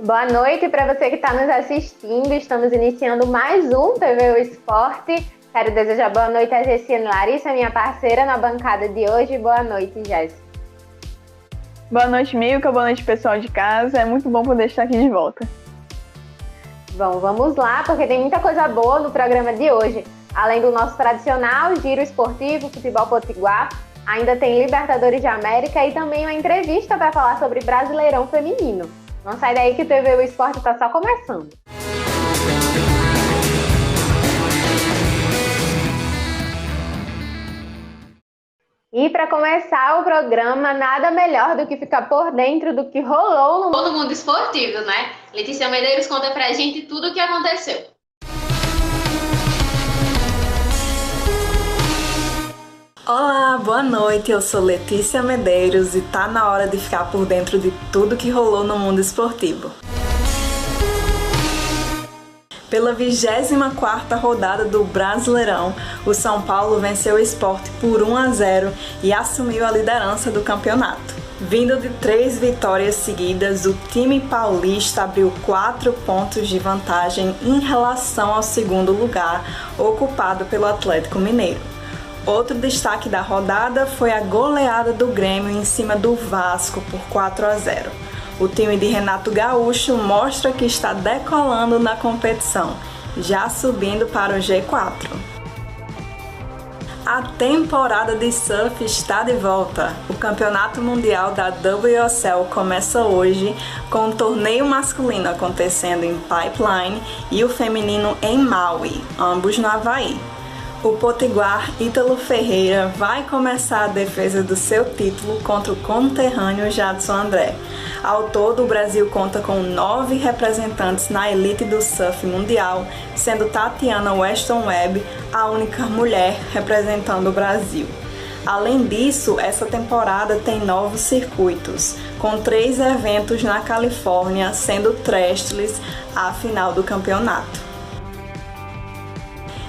Boa noite para você que está nos assistindo. Estamos iniciando mais um TV O Esporte. Quero desejar boa noite a Gessiane Larissa, minha parceira na bancada de hoje. Boa noite, Jéssica. Boa noite, Milka. Boa noite, pessoal de casa. É muito bom poder estar aqui de volta. Bom, vamos lá, porque tem muita coisa boa no programa de hoje. Além do nosso tradicional giro esportivo, futebol potiguar, ainda tem Libertadores de América e também uma entrevista para falar sobre Brasileirão Feminino. Não sai daí que o TV O Esporte está só começando. E para começar o programa, nada melhor do que ficar por dentro do que rolou no mundo esportivo, né? Letícia Medeiros conta pra gente tudo o que aconteceu. Olá, boa noite, eu sou Letícia Medeiros e tá na hora de ficar por dentro de tudo que rolou no mundo esportivo. Pela 24ª rodada do Brasileirão, o São Paulo venceu o Sport por 1-0 e assumiu a liderança do campeonato. Vindo de 3 vitórias seguidas, o time paulista abriu 4 pontos de vantagem em relação ao segundo lugar, ocupado pelo Atlético Mineiro. Outro destaque da rodada foi a goleada do Grêmio em cima do Vasco por 4-0. O time de Renato Gaúcho mostra que está decolando na competição, já subindo para o G4. A temporada de surf está de volta. O Campeonato Mundial da WSL começa hoje, com o torneio masculino acontecendo em Pipeline e o feminino em Maui, ambos no Havaí. O potiguar Ítalo Ferreira vai começar a defesa do seu título contra o conterrâneo Jadson André. Ao todo, o Brasil conta com 9 representantes na elite do surf mundial, sendo Tatiana Weston Webb a única mulher representando o Brasil. Além disso, essa temporada tem novos circuitos, com 3 eventos na Califórnia, sendo Trestles a final do campeonato.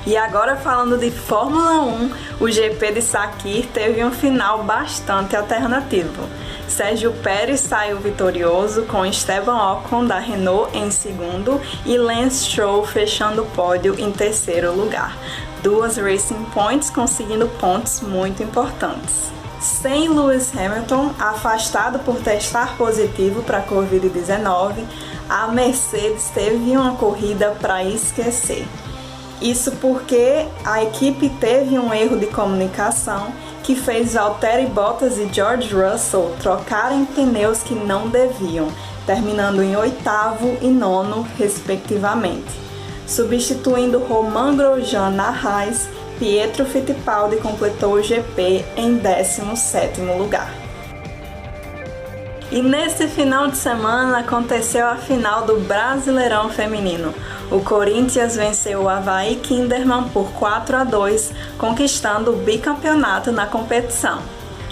E agora, falando de Fórmula 1, o GP de Sakir teve um final bastante alternativo. Sérgio Pérez saiu vitorioso, com Esteban Ocon da Renault em segundo e Lance Stroll fechando o pódio em terceiro lugar. 2 Racing Points conseguindo pontos muito importantes. Sem Lewis Hamilton, afastado por testar positivo para a Covid-19, a Mercedes teve uma corrida para esquecer. Isso porque a equipe teve um erro de comunicação que fez Valtteri Bottas e George Russell trocarem pneus que não deviam, terminando em 8º e 9º, respectivamente. Substituindo Romain Grosjean na Haas, Pietro Fittipaldi completou o GP em 17º lugar. E nesse final de semana aconteceu a final do Brasileirão Feminino. O Corinthians venceu o Avaí Kinderman por 4-2, conquistando o bicampeonato na competição.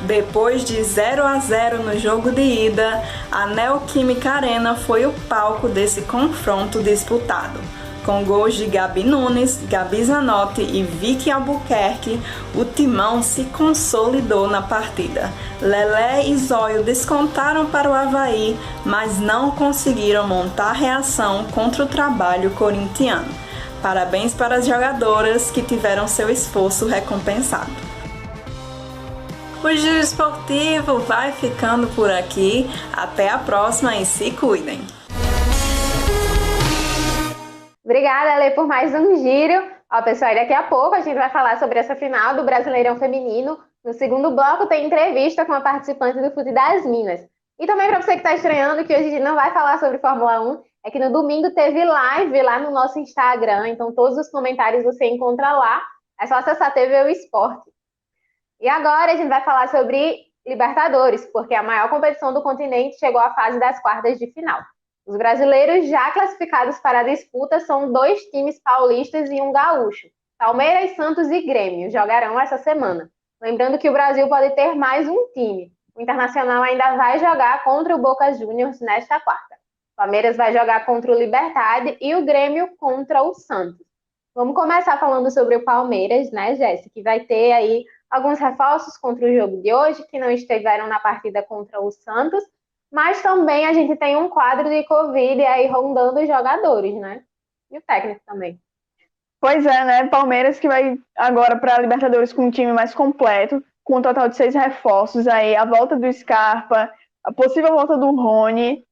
Depois de 0-0 no jogo de ida, a Neoquímica Arena foi o palco desse confronto disputado. Com gols de Gabi Nunes, Gabi Zanotti e Vicky Albuquerque, o timão se consolidou na partida. Lelé e Zóio descontaram para o Avaí, mas não conseguiram montar reação contra o trabalho corintiano. Parabéns para as jogadoras que tiveram seu esforço recompensado. O Giro Esportivo vai ficando por aqui. Até a próxima e se cuidem! Obrigada, Ale, por mais um giro. Ó, pessoal, daqui a pouco a gente vai falar sobre essa final do Brasileirão Feminino. No segundo bloco tem entrevista com a participante do Fute das Minas. E também para você que está estranhando que hoje a gente não vai falar sobre Fórmula 1, é que no domingo teve live lá no nosso Instagram, então todos os comentários você encontra lá. É só acessar a TV O Esporte. E agora a gente vai falar sobre Libertadores, porque a maior competição do continente chegou à fase das quartas de final. Os brasileiros já classificados para a disputa são 2 times paulistas e um gaúcho. Palmeiras, Santos e Grêmio jogarão essa semana. Lembrando que o Brasil pode ter mais um time. O Internacional ainda vai jogar contra o Boca Juniors nesta quarta. O Palmeiras vai jogar contra o Libertad e o Grêmio contra o Santos. Vamos começar falando sobre o Palmeiras, né, Jéssica? Que vai ter aí alguns reforços contra o jogo de hoje, que não estiveram na partida contra o Santos. Mas também a gente tem um quadro de Covid aí rondando os jogadores, né? E o técnico também. Pois é, né? Palmeiras que vai agora para a Libertadores com um time mais completo, com um total de 6 reforços aí, a volta do Scarpa, a possível volta do Rony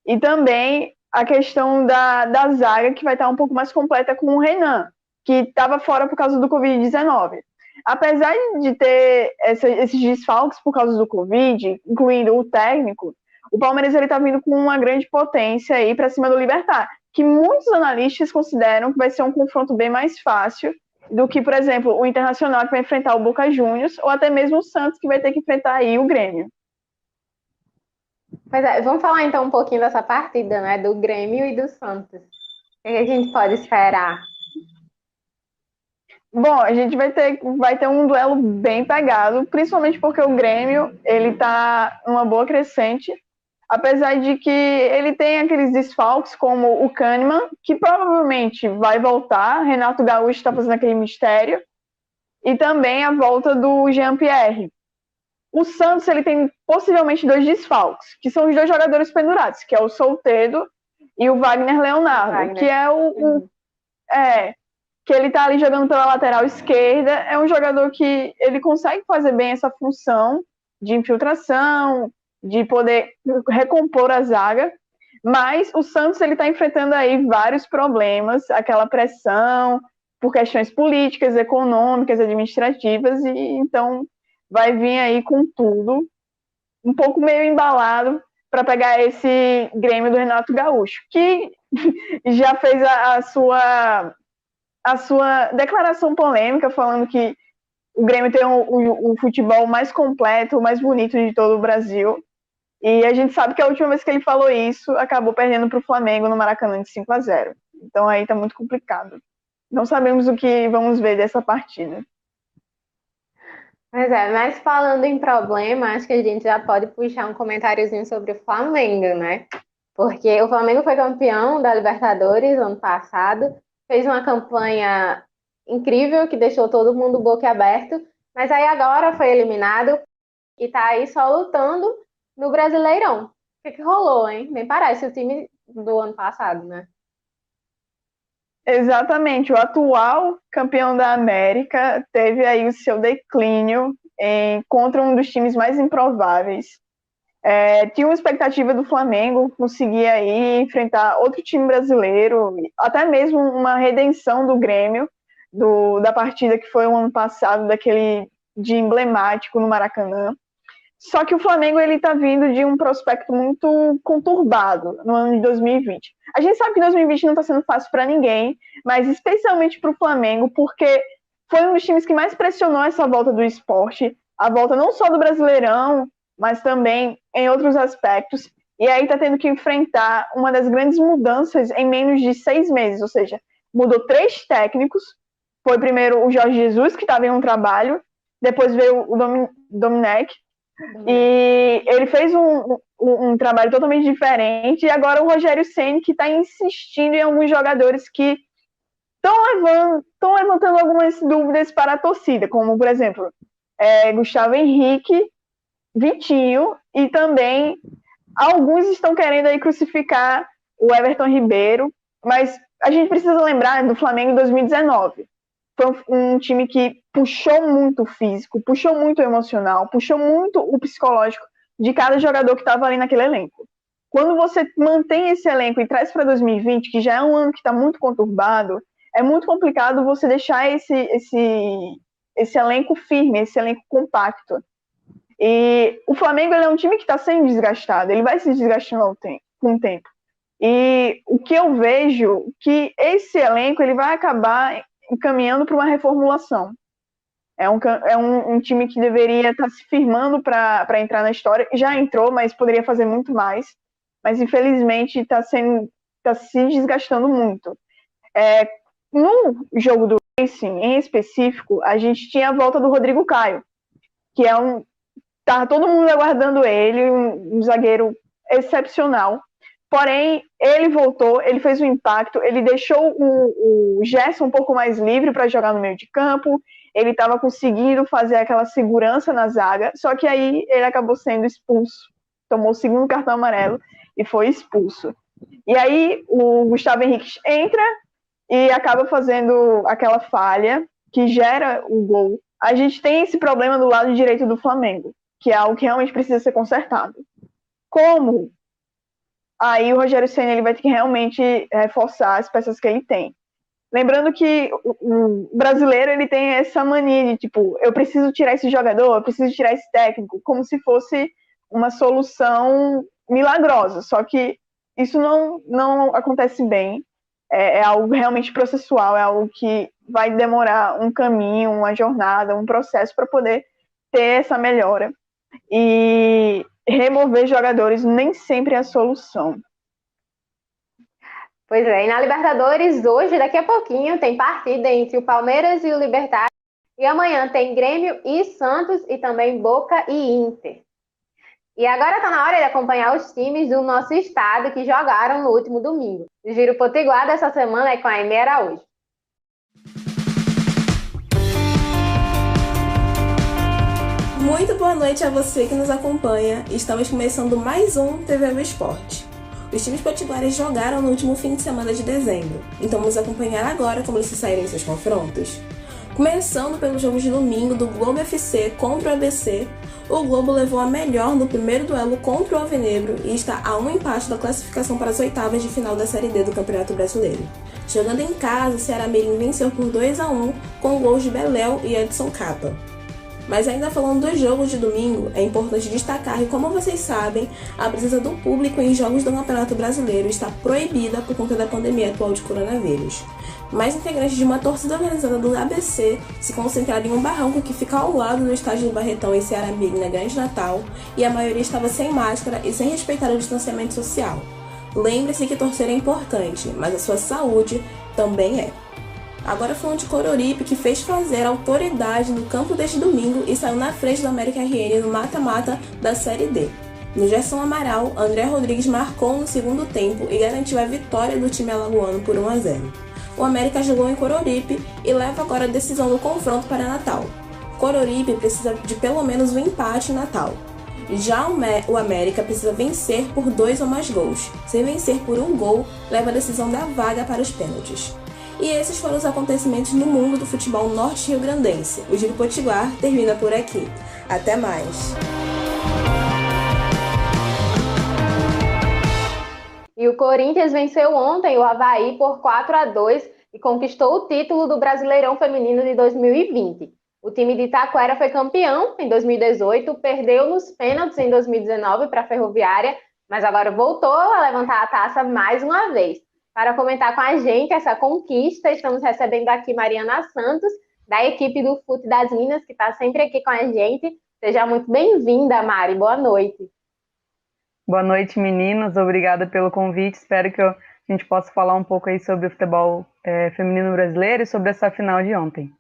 e também a questão da zaga que vai estar um pouco mais completa com o Renan, que estava fora por causa do Covid-19. Apesar de ter esses desfalques por causa do Covid, incluindo o técnico, o Palmeiras está vindo com uma grande potência aí para cima do Libertad, que muitos analistas consideram que vai ser um confronto bem mais fácil do que, por exemplo, o Internacional que vai enfrentar o Boca Juniors, ou até mesmo o Santos que vai ter que enfrentar aí o Grêmio. Pois é, vamos falar então um pouquinho dessa partida, né? Do Grêmio e do Santos. O que a gente pode esperar? Bom, a gente vai ter um duelo bem pegado, principalmente porque o Grêmio ele tá numa boa crescente, apesar de que ele tem aqueles desfalques como o Kahneman, que provavelmente vai voltar, Renato Gaúcho está fazendo aquele mistério, e também a volta do Jean-Pierre. O Santos ele tem possivelmente 2 desfalques, que são os 2 jogadores pendurados, que é o Soteldo e o Wagner Leonardo, que é que ele tá ali jogando pela lateral esquerda, é um jogador que ele consegue fazer bem essa função de infiltração, de poder recompor a zaga, mas o Santos ele tá enfrentando aí vários problemas, aquela pressão por questões políticas, econômicas, administrativas, e então vai vir aí com tudo, um pouco meio embalado para pegar esse Grêmio do Renato Gaúcho, que já fez a sua declaração polêmica falando que o Grêmio tem o futebol mais completo, o mais bonito de todo o Brasil. E a gente sabe que a última vez que ele falou isso, acabou perdendo para o Flamengo no Maracanã de 5-0. Então aí tá muito complicado. Não sabemos o que vamos ver dessa partida. Pois é, mas falando em problema, acho que a gente já pode puxar um comentáriozinho sobre o Flamengo, né? Porque o Flamengo foi campeão da Libertadores ano passado, fez uma campanha incrível que deixou todo mundo boquiaberto, mas aí agora foi eliminado e tá aí só lutando no Brasileirão. O que rolou, hein? Nem parece o time do ano passado, né? Exatamente, o atual campeão da América teve aí o seu declínio contra um dos times mais improváveis. Tinha uma expectativa do Flamengo conseguir aí enfrentar outro time brasileiro, até mesmo uma redenção do Grêmio, da partida que foi o ano passado, daquele dia emblemático no Maracanã. Só que o Flamengo ele está vindo de um prospecto muito conturbado no ano de 2020. A gente sabe que 2020 não está sendo fácil para ninguém, mas especialmente para o Flamengo, porque foi um dos times que mais pressionou essa volta do esporte, a volta não só do Brasileirão, mas também em outros aspectos. E aí está tendo que enfrentar uma das grandes mudanças em menos de 6 meses, ou seja, mudou 3 técnicos. Foi primeiro o Jorge Jesus, que estava em um trabalho, depois veio o Domenech, e ele fez um trabalho totalmente diferente, e agora o Rogério Ceni que está insistindo em alguns jogadores que estão levantando algumas dúvidas para a torcida, como, por exemplo, Gustavo Henrique, Vitinho, e também alguns estão querendo aí crucificar o Everton Ribeiro, mas a gente precisa lembrar do Flamengo em 2019. Foi um time que puxou muito o físico, puxou muito o emocional, puxou muito o psicológico de cada jogador que estava ali naquele elenco. Quando você mantém esse elenco e traz para 2020, que já é um ano que está muito conturbado, é muito complicado você deixar esse elenco firme, esse elenco compacto. E o Flamengo ele é um time que está sendo desgastado, ele vai se desgastando com o tempo. E o que eu vejo que esse elenco ele vai acabar encaminhando para uma reformulação. É um time que deveria estar se firmando para entrar na história. Já entrou, mas poderia fazer muito mais. Mas, infelizmente, está se desgastando muito. No jogo do Racing, em específico, a gente tinha a volta do Rodrigo Caio, que tá todo mundo aguardando ele, um zagueiro excepcional. Porém, ele voltou, ele fez um impacto, ele deixou o Gerson um pouco mais livre para jogar no meio de campo, ele estava conseguindo fazer aquela segurança na zaga, só que aí ele acabou sendo expulso, tomou o segundo cartão amarelo e foi expulso. E aí o Gustavo Henrique entra e acaba fazendo aquela falha que gera o gol. A gente tem esse problema do lado direito do Flamengo, que é algo que realmente precisa ser consertado. Como? Aí o Rogério Ceni ele vai ter que realmente reforçar as peças que ele tem. Lembrando que o brasileiro ele tem essa mania de, tipo, eu preciso tirar esse jogador, eu preciso tirar esse técnico, como se fosse uma solução milagrosa. Só que isso não acontece bem. É algo realmente processual, é algo que vai demorar um caminho, uma jornada, um processo para poder ter essa melhora. E remover jogadores nem sempre é a solução. Pois é, e na Libertadores, hoje, daqui a pouquinho, tem partida entre o Palmeiras e o Libertad. E amanhã tem Grêmio e Santos e também Boca e Inter. E agora está na hora de acompanhar os times do nosso estado que jogaram no último domingo. O Giro Potiguar dessa semana é com a Aimee Araújo. Muito boa noite a você que nos acompanha. Estamos começando mais um TV Web Esporte. Os times potiguares jogaram no último fim de semana de dezembro, então vamos acompanhar agora como eles se saíram em seus confrontos. Começando pelo jogo de domingo do Globo FC contra o ABC, o Globo levou a melhor no primeiro duelo contra o Alvinegro e está a um empate da classificação para as oitavas de final da Série D do Campeonato Brasileiro. Jogando em casa, o Ceará Mirim venceu por 2-1 com gols de Beléu e Edson Capa. Mas ainda falando dos jogos de domingo, é importante destacar que, como vocês sabem, a presença do público em jogos do Campeonato Brasileiro está proibida por conta da pandemia atual de coronavírus. Mais integrantes de uma torcida organizada do ABC se concentraram em um barranco que fica ao lado do estádio do Barretão em Ceará Mirim, na Grande Natal, e a maioria estava sem máscara e sem respeitar o distanciamento social. Lembre-se que torcer é importante, mas a sua saúde também é. Agora falando de Coruripe, que fez fazer autoridade no campo deste domingo e saiu na frente do América RN no mata-mata da Série D. No Gerson Amaral, André Rodrigues marcou no segundo tempo e garantiu a vitória do time alagoano por 1-0. O América jogou em Coruripe e leva agora a decisão do confronto para Natal. Coruripe precisa de pelo menos um empate em Natal. Já o América precisa vencer por 2 ou mais gols. Se vencer por 1 gol, leva a decisão da vaga para os pênaltis. E esses foram os acontecimentos no mundo do futebol norte-riograndense. O Giro Potiguar termina por aqui. Até mais! E o Corinthians venceu ontem o Avaí por 4-2 e conquistou o título do Brasileirão Feminino de 2020. O time de Itaquera foi campeão em 2018, perdeu nos pênaltis em 2019 para a Ferroviária, mas agora voltou a levantar a taça mais uma vez. Para comentar com a gente essa conquista, estamos recebendo aqui Mariana Santos, da equipe do FUT das Minas, que está sempre aqui com a gente. Seja muito bem-vinda, Mari. Boa noite. Boa noite, meninos. Obrigada pelo convite. Espero que a gente possa falar um pouco aí sobre o futebol feminino brasileiro e sobre essa final de ontem.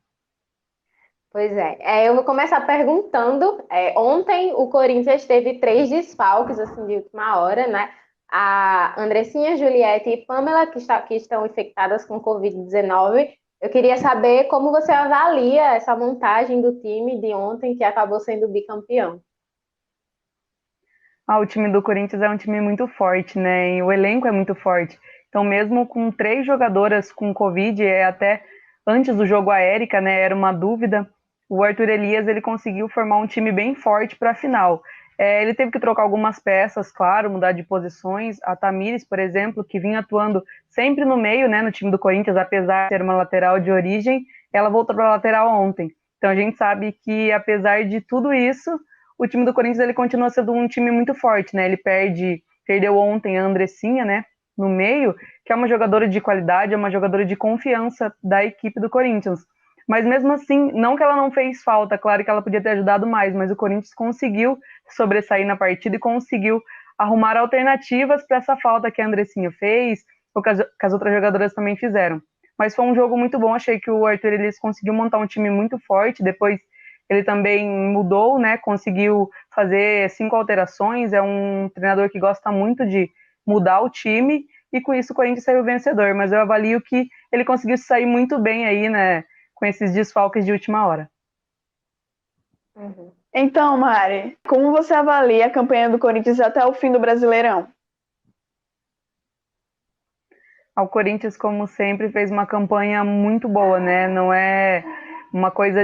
Pois é. Eu vou começar perguntando. Ontem o Corinthians teve 3 desfalques assim, de última hora, né? A Andressinha, Juliette e Pamela, que estão infectadas com Covid-19. Eu queria saber como você avalia essa montagem do time de ontem, que acabou sendo bicampeão. O time do Corinthians é um time muito forte, né? E o elenco é muito forte. Então, mesmo com 3 jogadoras com Covid, até antes do jogo a Érica, né, era uma dúvida, o Arthur Elias ele conseguiu formar um time bem forte para a final. Ele teve que trocar algumas peças, claro, mudar de posições. A Tamires, por exemplo, que vinha atuando sempre no meio, né, no time do Corinthians, apesar de ser uma lateral de origem, ela voltou para a lateral ontem. Então a gente sabe que, apesar de tudo isso, o time do Corinthians ele continua sendo um time muito forte, né? Ele perdeu ontem a Andressinha, né, no meio, que é uma jogadora de qualidade, é uma jogadora de confiança da equipe do Corinthians. Mas mesmo assim, não que ela não fez falta, claro que ela podia ter ajudado mais, mas o Corinthians conseguiu sobressair na partida e conseguiu arrumar alternativas para essa falta que a Andressinha fez, ou que as outras jogadoras também fizeram. Mas foi um jogo muito bom, achei que o Arthur Elias conseguiu montar um time muito forte, depois ele também mudou, né, conseguiu fazer 5 alterações, é um treinador que gosta muito de mudar o time, e com isso o Corinthians saiu vencedor, mas eu avalio que ele conseguiu sair muito bem aí, né, com esses desfalques de última hora. Uhum. Então, Mari, como você avalia a campanha do Corinthians até o fim do Brasileirão? O Corinthians, como sempre, fez uma campanha muito boa, né? Não é uma coisa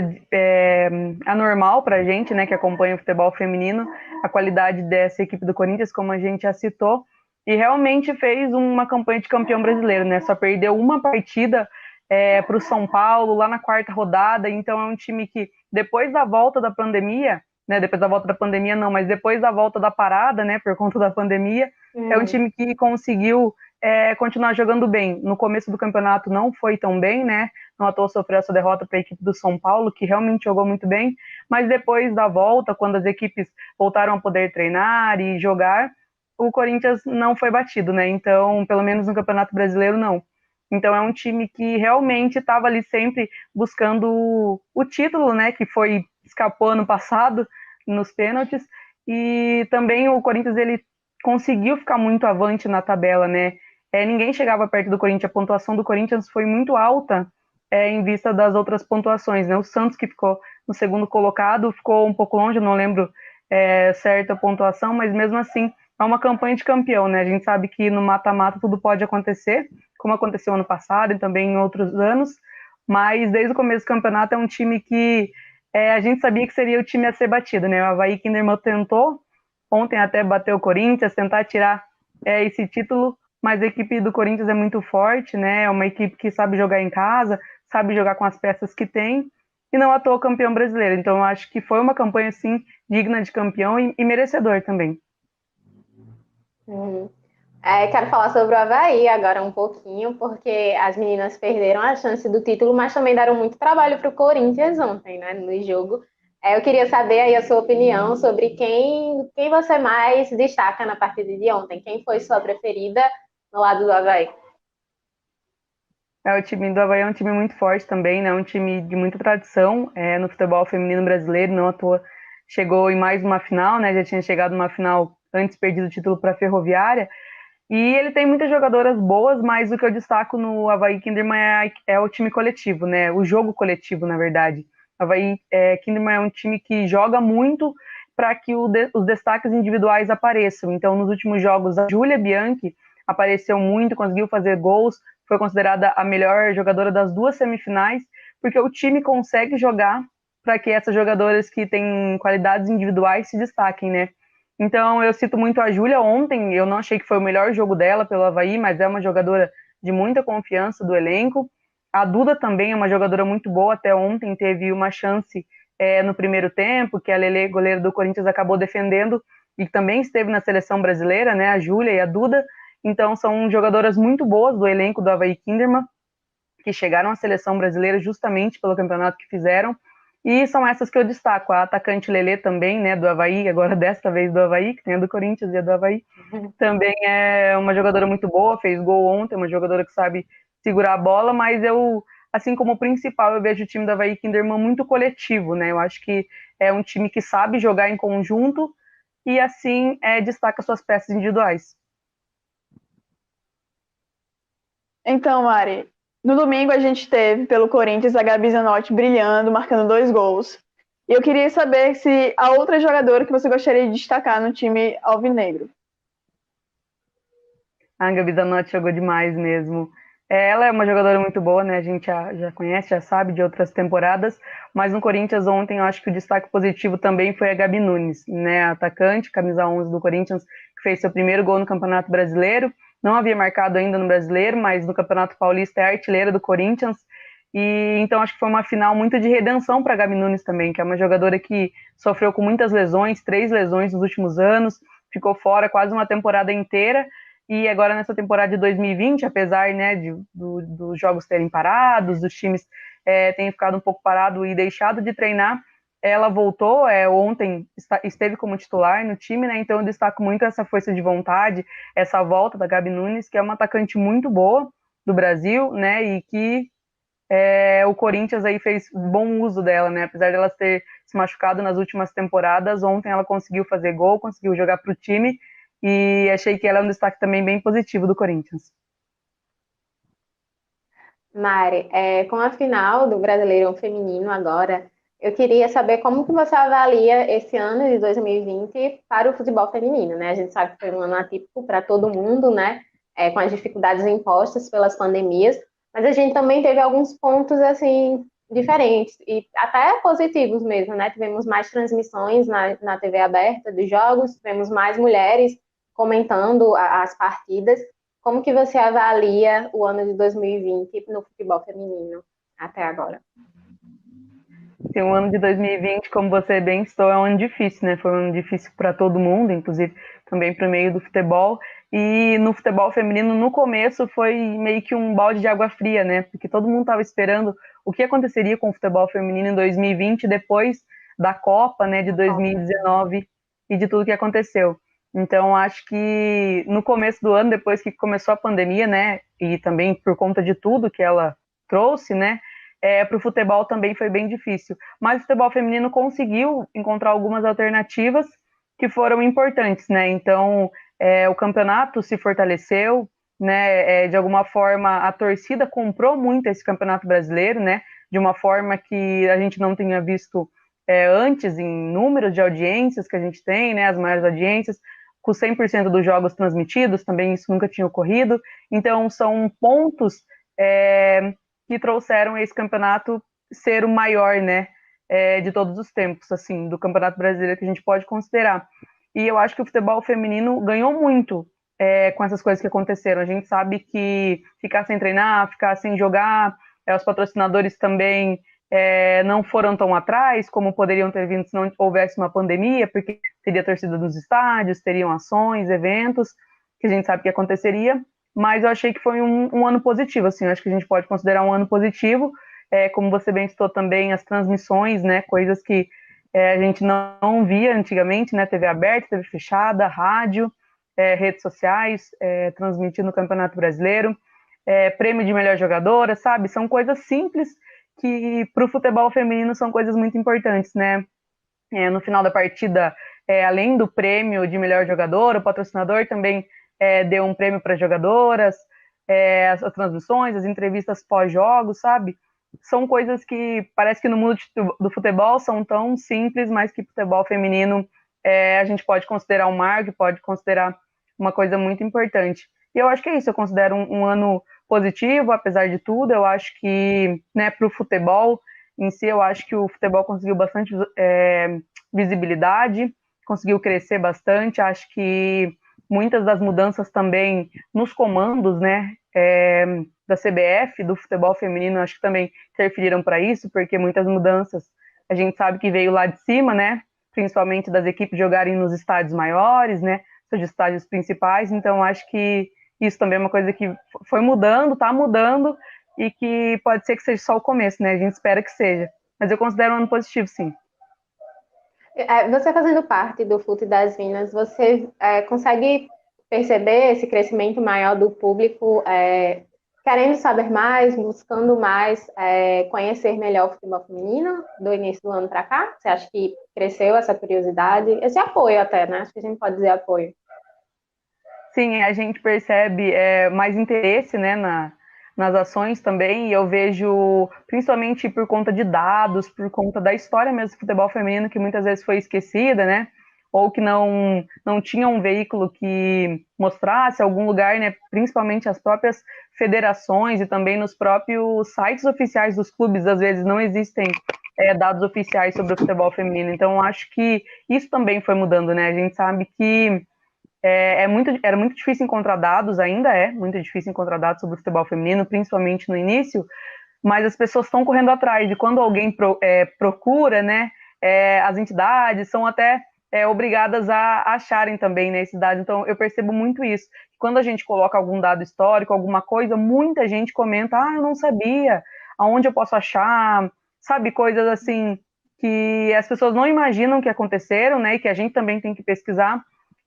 anormal para a gente, né, que acompanha o futebol feminino, a qualidade dessa equipe do Corinthians, como a gente já citou, e realmente fez uma campanha de campeão brasileiro, né? Só perdeu uma partida para o São Paulo lá na quarta rodada, então é um time que depois da volta da pandemia, né? Depois da volta da pandemia não, mas depois da volta da parada, né? Por conta da pandemia, é um time que conseguiu continuar jogando bem. No começo do campeonato não foi tão bem, né? Não à toa sofreu essa derrota para a equipe do São Paulo, que realmente jogou muito bem, mas depois da volta, quando as equipes voltaram a poder treinar e jogar, o Corinthians não foi batido, né? Então, pelo menos no Campeonato Brasileiro, não. Então, é um time que realmente estava ali sempre buscando o título, né? Que foi escapou ano passado nos pênaltis, e também o Corinthians ele conseguiu ficar muito avante na tabela, né? Ninguém chegava perto do Corinthians, a pontuação do Corinthians foi muito alta em vista das outras pontuações, né? O Santos, que ficou no segundo colocado, ficou um pouco longe, não lembro certa pontuação, mas mesmo assim é uma campanha de campeão, né? A gente sabe que no mata-mata tudo pode acontecer, como aconteceu ano passado e também em outros anos, mas desde o começo do campeonato é um time que a gente sabia que seria o time a ser batido, né? O Avaí Kinderman tentou, ontem até bateu o Corinthians, tentar tirar esse título, mas a equipe do Corinthians é muito forte, né? É uma equipe que sabe jogar em casa, sabe jogar com as peças que tem, e não à toa campeão brasileiro. Então, eu acho que foi uma campanha, assim, digna de campeão e merecedor também. Quero falar sobre o Avaí agora um pouquinho, porque as meninas perderam a chance do título, mas também deram muito trabalho para o Corinthians ontem, né, no jogo. Eu queria saber aí a sua opinião sobre quem você mais destaca na partida de ontem. Quem foi sua preferida no lado do Avaí? O time do Avaí é um time muito forte também, né? Um time de muita tradição no futebol feminino brasileiro, não à toa chegou em mais uma final, né? Já tinha chegado numa final antes perdido o título para a Ferroviária. E ele tem muitas jogadoras boas, mas o que eu destaco no Avaí Kinderman é o time coletivo, né? O jogo coletivo, na verdade. O Avaí Kinderman é um time que joga muito para que os destaques individuais apareçam. Então, nos últimos jogos, a Júlia Bianchi apareceu muito, conseguiu fazer gols, foi considerada a melhor jogadora das duas semifinais, porque o time consegue jogar para que essas jogadoras que têm qualidades individuais se destaquem, né? Então, eu cito muito a Júlia ontem, eu não achei que foi o melhor jogo dela pelo Avaí, mas é uma jogadora de muita confiança do elenco. A Duda também é uma jogadora muito boa, até ontem teve uma chance no primeiro tempo, que a Lelê, goleira do Corinthians, acabou defendendo, e também esteve na seleção brasileira, né, a Júlia e a Duda. Então, são jogadoras muito boas do elenco do Avaí Kinderman, que chegaram à seleção brasileira justamente pelo campeonato que fizeram. E são essas que eu destaco. A atacante Lelê também, né, do Avaí, agora desta vez do Avaí, que tem a do Corinthians e a do Avaí, também é uma jogadora muito boa, fez gol ontem, uma jogadora que sabe segurar a bola, mas eu, assim como o principal, eu vejo o time do Avaí Kinderman muito coletivo, né, eu acho que é um time que sabe jogar em conjunto e, assim, destaca suas peças individuais. Então, Mari, no domingo a gente teve, pelo Corinthians, a Gabi Zanotti brilhando, marcando 2 gols. E eu queria saber se a outra jogadora que você gostaria de destacar no time alvinegro. A Gabi Zanotti jogou demais mesmo. Ela é uma jogadora muito boa, né? A gente já conhece, já sabe de outras temporadas, mas no Corinthians ontem eu acho que o destaque positivo também foi a Gabi Nunes, né? A atacante, camisa 11 do Corinthians, que fez seu primeiro gol no Campeonato Brasileiro. Não havia marcado ainda no Brasileiro, mas no Campeonato Paulista é artilheira do Corinthians. E então acho que foi uma final muito de redenção para a Gabi Nunes também, que é uma jogadora que sofreu com muitas lesões, 3 lesões nos últimos anos, ficou fora quase uma temporada inteira. E agora nessa temporada de 2020, apesar, né, dos jogos terem parados, dos times terem ficado um pouco parado e deixado de treinar, ela voltou, ontem esteve como titular no time, né, então eu destaco muito essa força de vontade, essa volta da Gabi Nunes, que é uma atacante muito boa do Brasil, né, e que o Corinthians aí fez bom uso dela, né, apesar dela ter se machucado nas últimas temporadas, ontem ela conseguiu fazer gol, conseguiu jogar para o time, e achei que ela é um destaque também bem positivo do Corinthians. Mari, com a final do Brasileirão Feminino agora, eu queria saber como que você avalia esse ano de 2020 para o futebol feminino, né? A gente sabe que foi um ano atípico para todo mundo, né? Com as dificuldades impostas pelas pandemias, mas a gente também teve alguns pontos, assim, diferentes e até positivos mesmo, né? Tivemos mais transmissões na TV aberta dos jogos, tivemos mais mulheres comentando as partidas. Como que você avalia o ano de 2020 no futebol feminino até agora? Sim, o ano de 2020, como você bem citou, é um ano difícil, né? Foi um ano difícil para todo mundo, inclusive também para o meio do futebol. E no futebol feminino, no começo, foi meio que um balde de água fria, né? Porque todo mundo estava esperando o que aconteceria com o futebol feminino em 2020, depois da Copa, né, de 2019 e de tudo que aconteceu. Então, acho que no começo do ano, depois que começou a pandemia, né, e também por conta de tudo que ela trouxe, né, para o futebol também foi bem difícil. Mas o futebol feminino conseguiu encontrar algumas alternativas que foram importantes, né? Então, o campeonato se fortaleceu, né? De alguma forma, a torcida comprou muito esse campeonato brasileiro, né? De uma forma que a gente não tinha visto antes em números de audiências que a gente tem, né? As maiores audiências, com 100% dos jogos transmitidos, também isso nunca tinha ocorrido. Então, são pontos que trouxeram esse campeonato ser o maior, né, de todos os tempos, assim, do Campeonato Brasileiro que a gente pode considerar. E eu acho que o futebol feminino ganhou muito com essas coisas que aconteceram. A gente sabe que ficar sem treinar, ficar sem jogar, os patrocinadores também não foram tão atrás como poderiam ter vindo se não houvesse uma pandemia, porque teria torcida nos estádios, teriam ações, eventos, que a gente sabe que aconteceria. Mas eu achei que foi um ano positivo, assim, eu acho que a gente pode considerar um ano positivo, como você bem citou também, as transmissões, né, coisas que a gente não via antigamente, né, TV aberta, TV fechada, rádio, redes sociais, transmitindo o Campeonato Brasileiro, prêmio de melhor jogadora, sabe, são coisas simples que para o futebol feminino são coisas muito importantes, né, no final da partida, além do prêmio de melhor jogadora, o patrocinador também deu um prêmio para jogadoras, as transmissões, as entrevistas pós-jogos, sabe? São coisas que parece que no mundo do futebol são tão simples, mas que futebol feminino a gente pode considerar um marco, pode considerar uma coisa muito importante. E eu acho que é isso, eu considero um ano positivo, apesar de tudo. Eu acho que, né, para o futebol em si, eu acho que o futebol conseguiu bastante visibilidade, conseguiu crescer bastante. Acho que muitas das mudanças também nos comandos, né, da CBF, do futebol feminino, acho que também interferiram para isso, porque muitas mudanças a gente sabe que veio lá de cima, né, principalmente das equipes jogarem nos estádios maiores, né, seus estádios principais. Então acho que isso também é uma coisa que foi mudando, está mudando, e que pode ser que seja só o começo, né, a gente espera que seja. Mas eu considero um ano positivo, sim. Você fazendo parte do FUT das Minas, você consegue perceber esse crescimento maior do público querendo saber mais, buscando mais, conhecer melhor o futebol feminino do início do ano para cá? Você acha que cresceu essa curiosidade, esse apoio até, né? Acho que a gente pode dizer apoio. Sim, a gente percebe mais interesse, né, nas ações também, e eu vejo, principalmente por conta de dados, por conta da história mesmo do futebol feminino, que muitas vezes foi esquecida, né, ou que não tinha um veículo que mostrasse algum lugar, né, principalmente as próprias federações e também nos próprios sites oficiais dos clubes, às vezes não existem dados oficiais sobre o futebol feminino. Então, acho que isso também foi mudando, né, a gente sabe que era muito difícil encontrar dados, ainda é muito difícil encontrar dados sobre o futebol feminino, principalmente no início, mas as pessoas estão correndo atrás, e quando alguém procura, né, as entidades são até obrigadas a acharem também, né, esses dados. Então eu percebo muito isso, quando a gente coloca algum dado histórico, alguma coisa, muita gente comenta, eu não sabia, aonde eu posso achar, sabe, coisas assim, que as pessoas não imaginam que aconteceram, né, e que a gente também tem que pesquisar.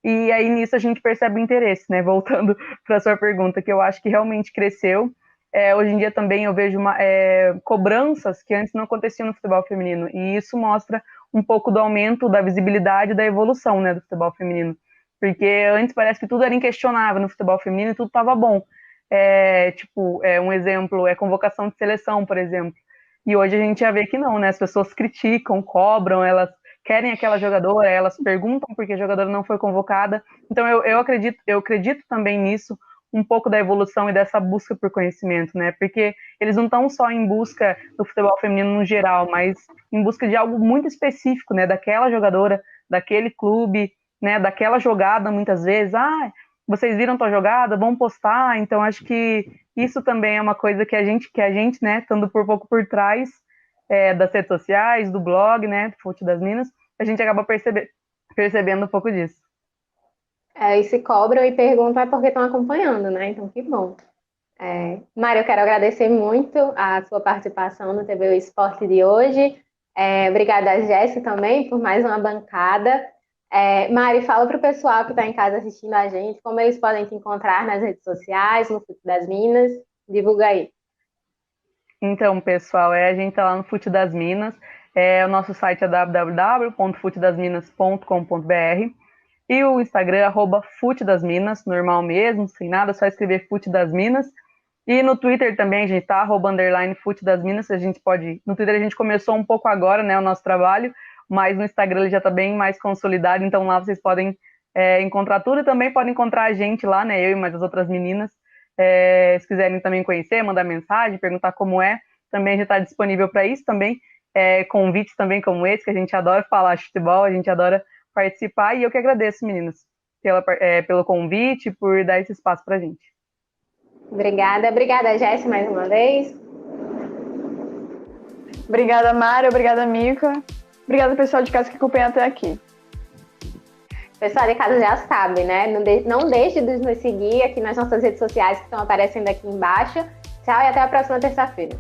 E aí nisso a gente percebe o interesse, né? Voltando para a sua pergunta, que eu acho que realmente cresceu. Hoje em dia também eu vejo cobranças que antes não aconteciam no futebol feminino, e isso mostra um pouco do aumento da visibilidade e da evolução, né, do futebol feminino. Porque antes parece que tudo era inquestionável no futebol feminino e tudo estava bom. Um exemplo é convocação de seleção, por exemplo. E hoje a gente já vê que não, né? As pessoas criticam, cobram, elas querem aquela jogadora, elas perguntam por que a jogadora não foi convocada. Então eu acredito também nisso, um pouco da evolução e dessa busca por conhecimento, né? Porque eles não estão só em busca do futebol feminino no geral, mas em busca de algo muito específico, né? Daquela jogadora, daquele clube, né? Daquela jogada, muitas vezes. Ah, vocês viram tua jogada? Vão postar. Então acho que isso também é uma coisa que a gente, né? Estando por pouco por trás das redes sociais, do blog, né? Do Fute das Minas, a gente acaba percebendo um pouco disso. E se cobram e perguntam é porque estão acompanhando, né? Então, que bom. Mário, eu quero agradecer muito a sua participação no TV O Esporte de hoje. Obrigada a Jéssica também por mais uma bancada. Mário, fala para o pessoal que está em casa assistindo a gente como eles podem te encontrar nas redes sociais, no Fute das Minas. Divulga aí. Então, pessoal, a gente está lá no Fute das Minas. O nosso site é www.futedasminas.com.br. E o Instagram, @Fute das Minas, normal mesmo, sem nada, só escrever Fute das Minas. E no Twitter também a gente tá, @Fute das Minas, a gente pode... No Twitter a gente começou um pouco agora, né, o nosso trabalho, mas no Instagram ele já tá bem mais consolidado, então lá vocês podem encontrar tudo e também podem encontrar a gente lá, né, eu e mais as outras meninas. Se quiserem também conhecer, mandar mensagem, perguntar como é, também já está disponível para isso também. Convites também como esse, que a gente adora falar de futebol, a gente adora participar, e eu que agradeço, meninas, pelo convite, por dar esse espaço pra gente. Obrigada, Jéssica, mais uma vez. Obrigada, Mário, obrigada, Mica. Obrigada, pessoal de casa que acompanha até aqui. Pessoal de casa já sabe, né? Não deixe de nos seguir aqui nas nossas redes sociais que estão aparecendo aqui embaixo. Tchau e até a próxima terça-feira.